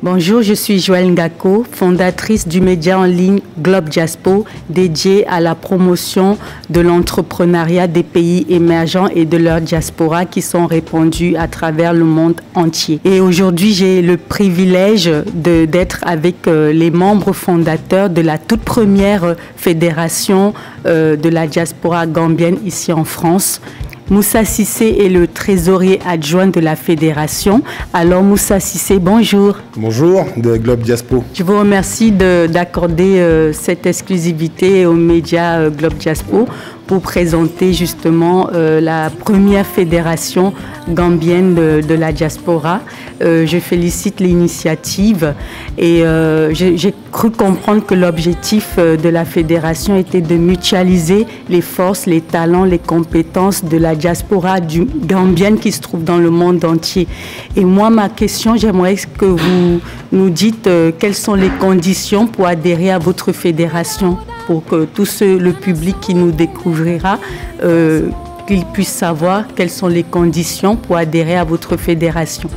Bonjour, je suis Joëlle Ngako, fondatrice du média en ligne Globe Diaspo, dédié à la promotion de l'entrepreneuriat des pays émergents et de leur diaspora qui sont répandus à travers le monde entier. Et aujourd'hui, j'ai le privilège d'être avec les membres fondateurs de la toute première fédération de la diaspora gambienne ici en France. Moussa Cissé est le trésorier adjoint de la fédération. Alors Moussa Cissé, bonjour. Bonjour, de Globe Diaspo. Je vous remercie d'accorder cette exclusivité aux médias Globe Diaspo pour présenter justement la première fédération gambienne de la diaspora. Je félicite l'initiative et j'ai cru comprendre que l'objectif de la fédération était de mutualiser les forces, les talents, les compétences de la diaspora gambienne qui se trouve dans le monde entier. Et moi, ma question, j'aimerais que vous nous dites quelles sont les conditions pour adhérer à votre fédération, pour que tout le public qui nous découvrira, qu'il puisse savoir quelles sont les conditions pour adhérer à votre fédération.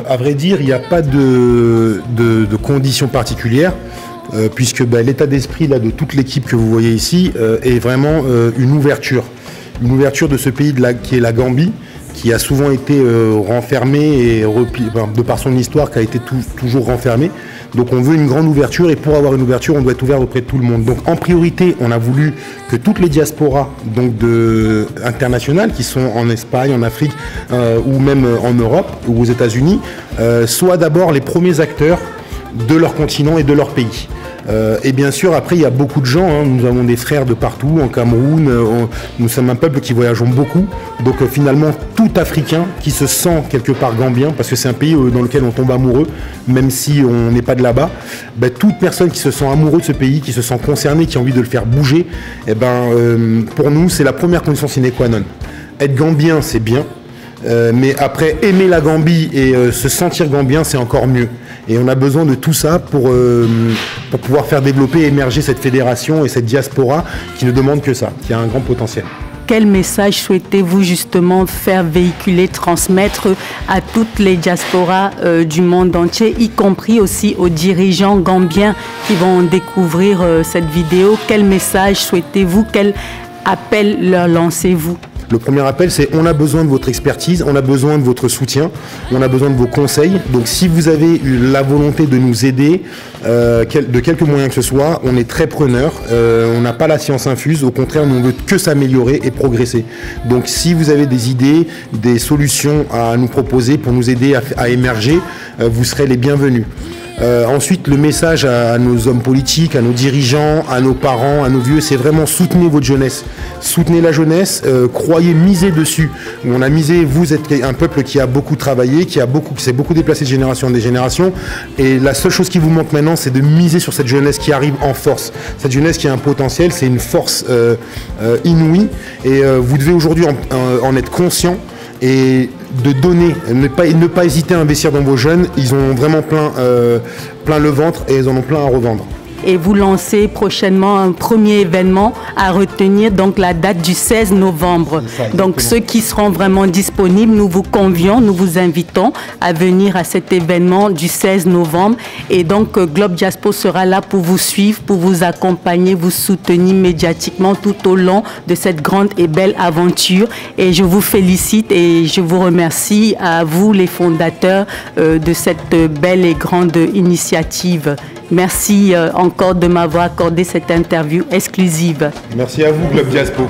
À vrai dire, il n'y a pas de conditions particulières, puisque l'état d'esprit de toute l'équipe que vous voyez ici est vraiment une ouverture de ce pays qui est la Gambie, qui a souvent été renfermé et de par son histoire, qui a été toujours renfermé. Donc on veut une grande ouverture, et pour avoir une ouverture, on doit être ouvert auprès de tout le monde. Donc en priorité, on a voulu que toutes les diasporas internationales qui sont en Espagne, en Afrique ou même en Europe ou aux États-Unis soient d'abord les premiers acteurs de leur continent et de leur pays. Et bien sûr, après, il y a beaucoup de gens, hein. Nous avons des frères de partout, en Cameroun, nous sommes un peuple qui voyageons beaucoup. Donc finalement, tout Africain qui se sent quelque part gambien, parce que c'est un pays dans lequel on tombe amoureux, même si on n'est pas de là-bas, toute personne qui se sent amoureux de ce pays, qui se sent concerné, qui a envie de le faire bouger, pour nous, c'est la première condition sine qua non. Être gambien, c'est bien. Mais après, aimer la Gambie et se sentir gambien, c'est encore mieux. Et on a besoin de tout ça pour pouvoir faire développer et émerger cette fédération et cette diaspora qui ne demande que ça, qui a un grand potentiel. Quel message souhaitez-vous justement faire véhiculer, transmettre à toutes les diasporas du monde entier, y compris aussi aux dirigeants gambiens qui vont découvrir cette vidéo? Quel message souhaitez-vous, quel appel leur lancez-vous? Le premier appel, c'est on a besoin de votre expertise, on a besoin de votre soutien, on a besoin de vos conseils. Donc si vous avez eu la volonté de nous aider, de quelques moyens que ce soit, on est très preneurs. On n'a pas la science infuse, au contraire, nous on veut que s'améliorer et progresser. Donc si vous avez des idées, des solutions à nous proposer pour nous aider à émerger, vous serez les bienvenus. Ensuite, le message à nos hommes politiques, à nos dirigeants, à nos parents, à nos vieux, c'est vraiment soutenez votre jeunesse. Soutenez la jeunesse, croyez, misez dessus. On a misé, vous êtes un peuple qui a beaucoup travaillé, qui s'est beaucoup déplacé de génération en génération. Et la seule chose qui vous manque maintenant, c'est de miser sur cette jeunesse qui arrive en force. Cette jeunesse qui a un potentiel, c'est une force inouïe. Et vous devez aujourd'hui en être conscient et de donner, ne pas hésiter à investir dans vos jeunes. Ils ont vraiment plein le ventre et ils en ont plein à revendre. Et vous lancez prochainement un premier événement à retenir, donc la date du 16 novembre. Donc ceux qui seront vraiment disponibles, nous vous convions, nous vous invitons à venir à cet événement du 16 novembre. Et donc Globe Diaspo sera là pour vous suivre, pour vous accompagner, vous soutenir médiatiquement tout au long de cette grande et belle aventure. Et je vous félicite et je vous remercie à vous les fondateurs de cette belle et grande initiative. Merci encore de m'avoir accordé cette interview exclusive. Merci à vous, Globe Diaspo.